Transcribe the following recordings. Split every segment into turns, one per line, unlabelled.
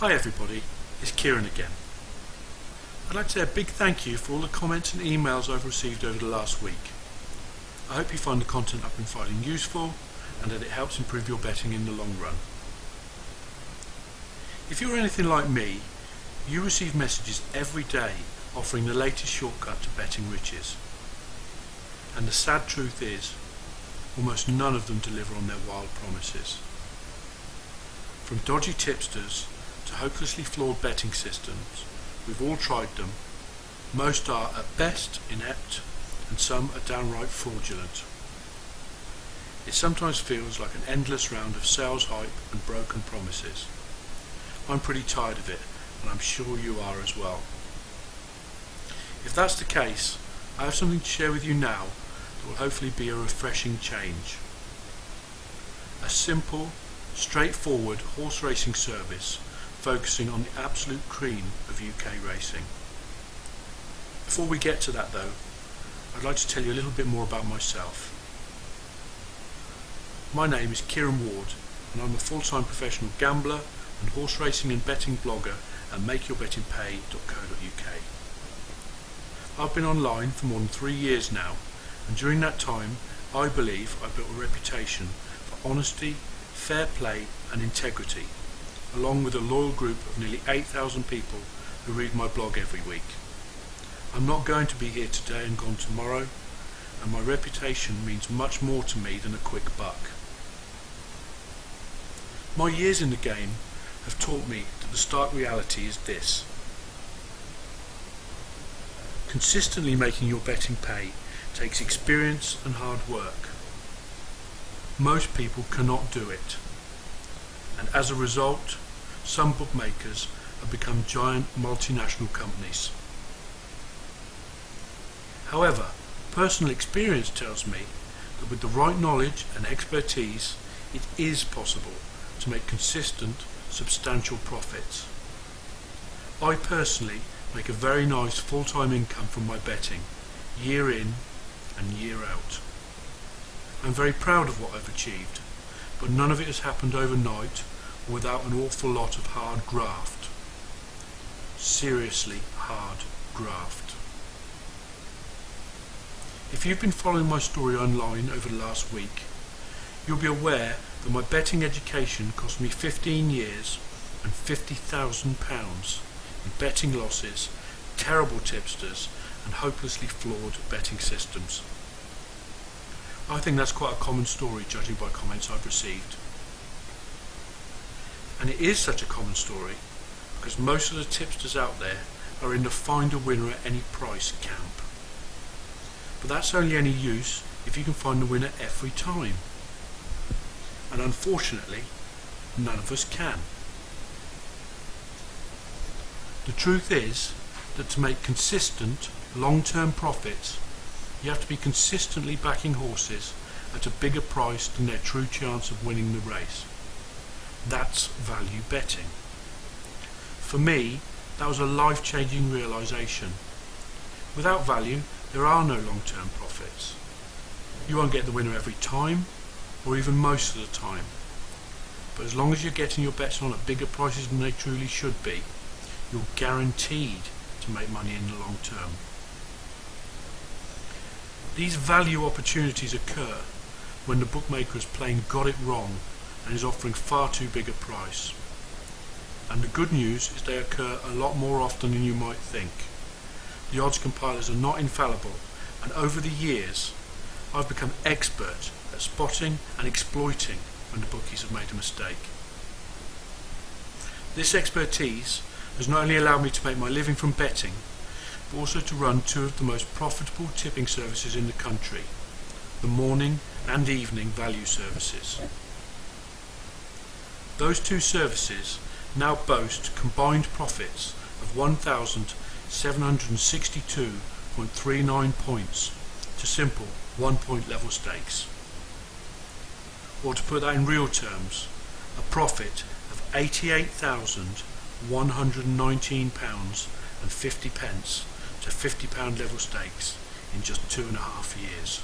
Hi everybody, it's Kieran again. I'd like to say a big thank you for all the comments and emails I've received over the last week. I hope you find the content I've been providing useful and that it helps improve your betting in the long run. If you're anything like me, you receive messages every day offering the latest shortcut to betting riches. And the sad truth is, almost none of them deliver on their wild promises. From dodgy tipsters to hopelessly flawed betting systems, we've all tried them. Most are at best inept and some are downright fraudulent. It sometimes feels like an endless round of sales hype and broken promises. I'm pretty tired of it, and I'm sure you are as well. If that's the case, I have something to share with you now that will hopefully be a refreshing change. A simple, straightforward horse racing service focusing on the absolute cream of UK racing. Before we get to that though, I'd like to tell you a little bit more about myself. My name is Kieran Ward and I'm a full-time professional gambler and horse racing and betting blogger at makeyourbettingpay.co.uk. I've been online for more than 3 years now, and during that time I believe I've built a reputation for honesty, fair play and integrity, along with a loyal group of nearly 8,000 people who read my blog every week. I'm not going to be here today and gone tomorrow, and my reputation means much more to me than a quick buck. My years in the game have taught me that the stark reality is this. Consistently making your betting pay takes experience and hard work. Most people cannot do it, and as a result, some bookmakers have become giant multinational companies. However, personal experience tells me that with the right knowledge and expertise, it is possible to make consistent, substantial profits. I personally make a very nice full-time income from my betting, year in and year out. I'm very proud of what I've achieved, but none of it has happened overnight or without an awful lot of hard graft. Seriously hard graft. If you've been following my story online over the last week, you'll be aware that my betting education cost me 15 years and £50,000 in betting losses, terrible tipsters and hopelessly flawed betting systems. I think that's quite a common story judging by comments I've received. And it is such a common story because most of the tipsters out there are in the find a winner at any price camp. But that's only any use if you can find the winner every time. And unfortunately, none of us can. The truth is that to make consistent, long-term profits, you have to be consistently backing horses at a bigger price than their true chance of winning the race. That's value betting. For me, that was a life-changing realisation. Without value, there are no long-term profits. You won't get the winner every time, or even most of the time. But as long as you're getting your bets on at bigger prices than they truly should be, you're guaranteed to make money in the long term. These value opportunities occur when the bookmaker has plain got it wrong and is offering far too big a price. And the good news is they occur a lot more often than you might think. The odds compilers are not infallible, and over the years I've become expert at spotting and exploiting when the bookies have made a mistake. This expertise has not only allowed me to make my living from betting, but also to run two of the most profitable tipping services in the country, the morning and evening value services. Those two services now boast combined profits of 1,762.39 points to simple 1 point level stakes. Or to put that in real terms, a profit of £88,119.50 to £50 level stakes in just 2.5 years.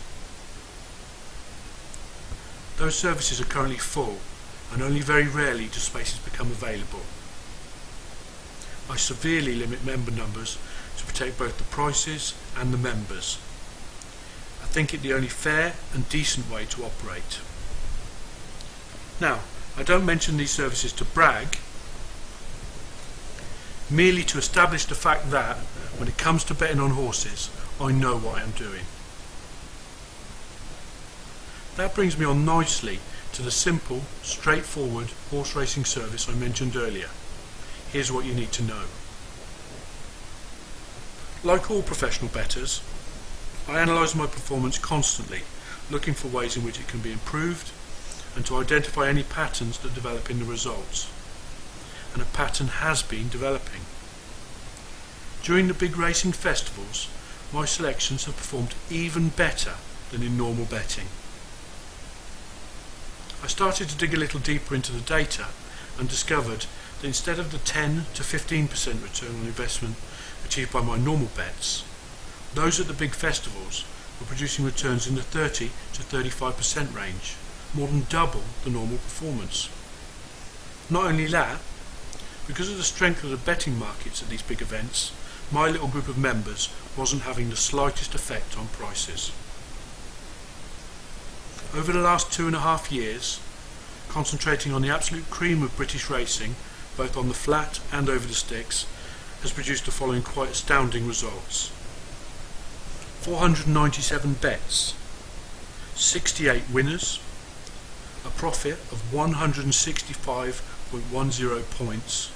Those services are currently full and only very rarely do spaces become available. I severely limit member numbers to protect both the prices and the members. I think it the only fair and decent way to operate. Now, I don't mention these services to brag, merely to establish the fact that, when it comes to betting on horses, I know what I am doing. That brings me on nicely to the simple, straightforward horse racing service I mentioned earlier. Here's what you need to know. Like all professional bettors, I analyse my performance constantly, looking for ways in which it can be improved and to identify any patterns that develop in the results. And a pattern has been developing. During the big racing festivals, my selections have performed even better than in normal betting. I started to dig a little deeper into the data and discovered that instead of the 10 to 15% return on investment achieved by my normal bets, those at the big festivals were producing returns in the 30 to 35% range, more than double the normal performance. Not only that, because of the strength of the betting markets at these big events, my little group of members wasn't having the slightest effect on prices. Over the last 2.5 years, concentrating on the absolute cream of British racing, both on the flat and over the sticks, has produced the following quite astounding results. 497 bets, 68 winners, a profit of 165.10 points,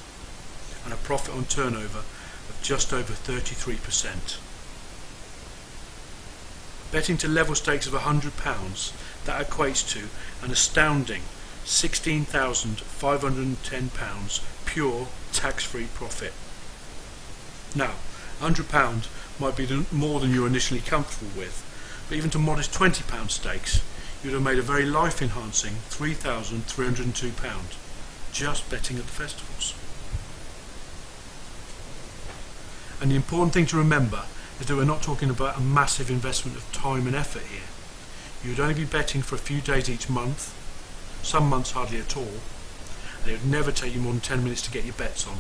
and a profit on turnover of just over 33%. Betting to level stakes of £100, that equates to an astounding £16,510 pure tax-free profit. Now, £100 might be more than you're initially comfortable with, but even to modest £20 stakes, you'd have made a very life-enhancing £3,302 just betting at the festivals. And the important thing to remember is that we're not talking about a massive investment of time and effort here. You would only be betting for a few days each month, some months hardly at all, and it would never take you more than 10 minutes to get your bets on.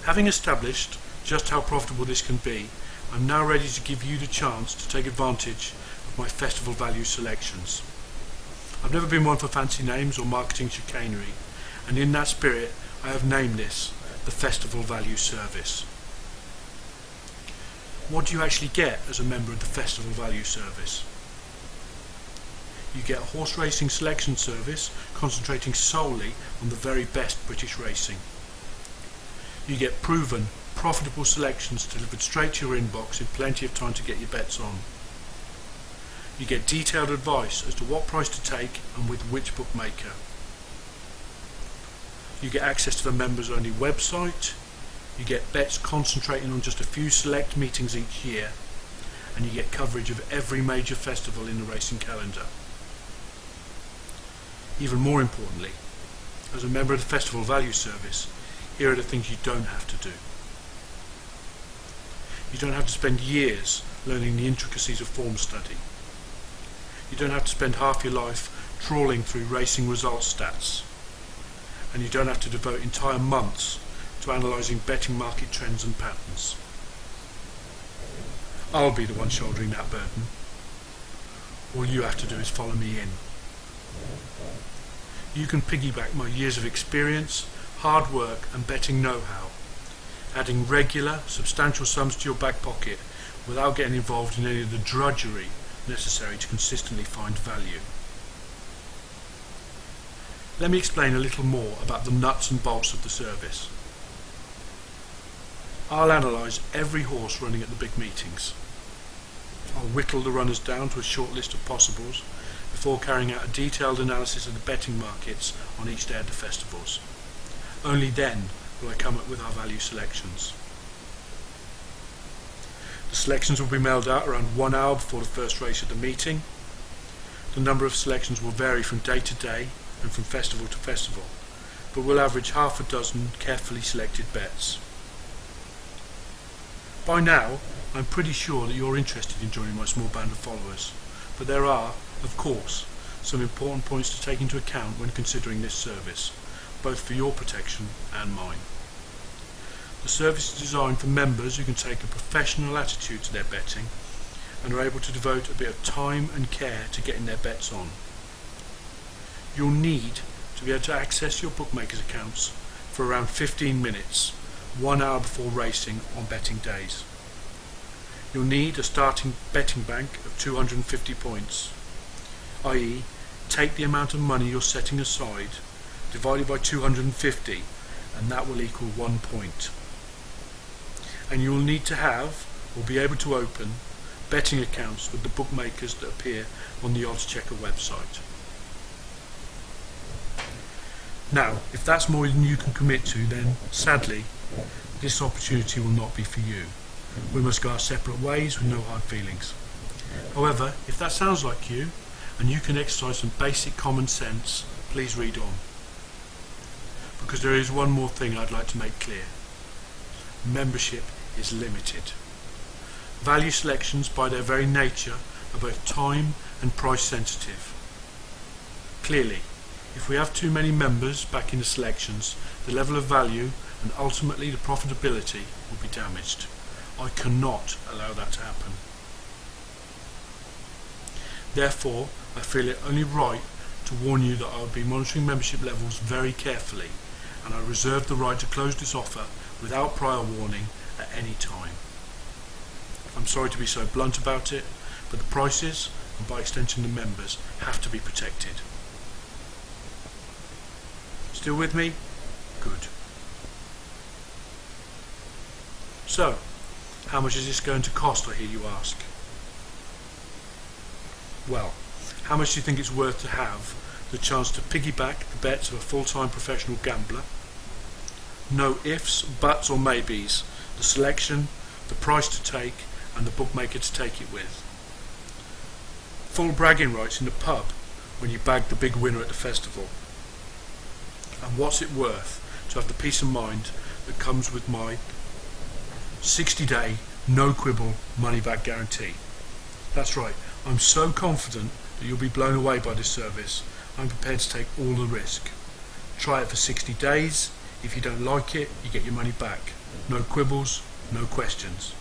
Having established just how profitable this can be, I'm now ready to give you the chance to take advantage of my festival value selections. I've never been one for fancy names or marketing chicanery, and in that spirit I have named this the Festival Value Service. What do you actually get as a member of the Festival Value Service? You get a horse racing selection service concentrating solely on the very best British racing. You get proven, profitable selections delivered straight to your inbox in plenty of time to get your bets on. You get detailed advice as to what price to take and with which bookmaker. You get access to the members only website. You get bets concentrating on just a few select meetings each year, and you get coverage of every major festival in the racing calendar. Even more importantly, as a member of the Festival Value Service, here are the things you don't have to do. You don't have to spend years learning the intricacies of form study. You don't have to spend half your life trawling through racing results stats. And you don't have to devote entire months to analysing betting market trends and patterns. I'll be the one shouldering that burden. All you have to do is follow me in. You can piggyback my years of experience, hard work and betting know-how, adding regular, substantial sums to your back pocket without getting involved in any of the drudgery necessary to consistently find value. Let me explain a little more about the nuts and bolts of the service. I'll analyse every horse running at the big meetings. I'll whittle the runners down to a short list of possibles before carrying out a detailed analysis of the betting markets on each day at the festivals. Only then will I come up with our value selections. The selections will be mailed out around 1 hour before the first race at the meeting. The number of selections will vary from day to day and from festival to festival, but will average half a dozen carefully selected bets. By now, I'm pretty sure that you're interested in joining my small band of followers, but there are, of course, some important points to take into account when considering this service, both for your protection and mine. The service is designed for members who can take a professional attitude to their betting and are able to devote a bit of time and care to getting their bets on. You'll need to be able to access your bookmaker's accounts for around 15 minutes, 1 hour before racing on betting days. You'll need a starting betting bank of 250 points, i.e. take the amount of money you're setting aside divided by 250 and that will equal 1 point. And you'll need to have or be able to open betting accounts with the bookmakers that appear on the Odds Checker website. Now, if that's more than you can commit to, then sadly this opportunity will not be for you. We must go our separate ways with no hard feelings. However, if that sounds like you and you can exercise some basic common sense, please read on. Because there is one more thing I'd like to make clear. Membership is limited. Value selections by their very nature are both time and price sensitive. Clearly, if we have too many members back in the selections, the level of value and ultimately the profitability will be damaged. I cannot allow that to happen. Therefore, I feel it only right to warn you that I will be monitoring membership levels very carefully, and I reserve the right to close this offer without prior warning at any time. I'm sorry to be so blunt about it, but the prices, and by extension the members, have to be protected. Still with me? Good. So, how much is this going to cost, I hear you ask? Well, how much do you think it's worth to have the chance to piggyback the bets of a full-time professional gambler? No ifs, buts or maybes. The selection, the price to take and the bookmaker to take it with. Full bragging rights in the pub when you bag the big winner at the festival. And what's it worth to have the peace of mind that comes with my 60-day, no quibble, money-back guarantee? That's right, I'm so confident that you'll be blown away by this service, I'm prepared to take all the risk. Try it for 60 days, if you don't like it, you get your money back. No quibbles, no questions.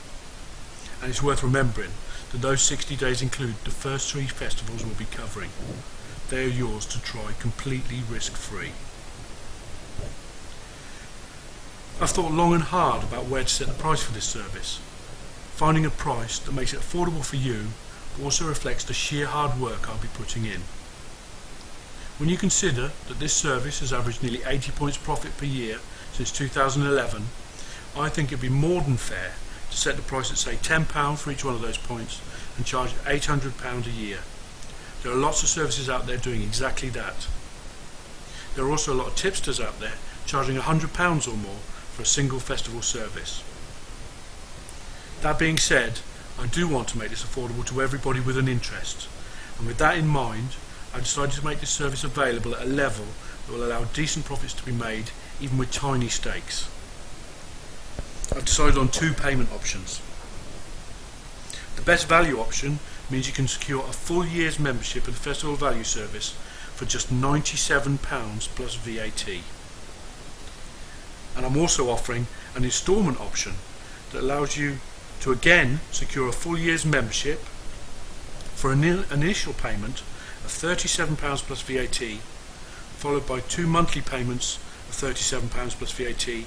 And it's worth remembering that those 60 days include the first 3 festivals we'll be covering. They are yours to try completely risk-free. I've thought long and hard about where to set the price for this service. Finding a price that makes it affordable for you but also reflects the sheer hard work I'll be putting in. When you consider that this service has averaged nearly 80 points profit per year since 2011, I think it'd be more than fair to set the price at say £10 for each one of those points and charge £800 a year. There are lots of services out there doing exactly that. There are also a lot of tipsters out there charging £100 or more for a single festival service. That being said, I do want to make this affordable to everybody with an interest, and with that in mind I decided to make this service available at a level that will allow decent profits to be made even with tiny stakes. I've decided on 2 payment options. The best value option means you can secure a full year's membership of the Festival Value Service for just £97 plus VAT. And I'm also offering an instalment option that allows you to again secure a full year's membership for an initial payment of £37 plus VAT, followed by 2 monthly payments of £37 plus VAT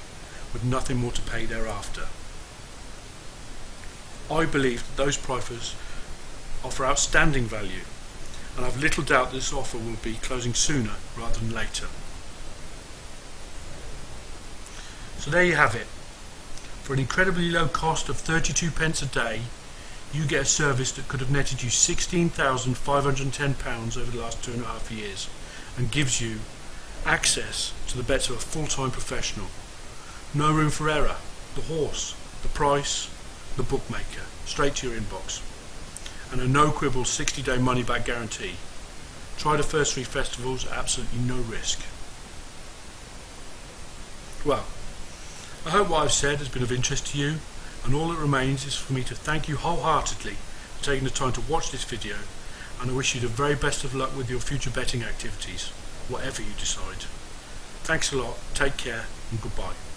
with nothing more to pay thereafter. I believe that those prices offer outstanding value, and I've little doubt that this offer will be closing sooner rather than later. So there you have it. For an incredibly low cost of 32 pence a day, you get a service that could have netted you £16,510 over the last 2.5 years and gives you access to the bets of a full-time professional. No room for error. The horse, the price, the bookmaker, straight to your inbox. And a no-quibble 60-day money-back guarantee. Try the first 3 festivals at absolutely no risk. Well, I hope what I've said has been of interest to you, and all that remains is for me to thank you wholeheartedly for taking the time to watch this video, and I wish you the very best of luck with your future betting activities, whatever you decide. Thanks a lot, take care and goodbye.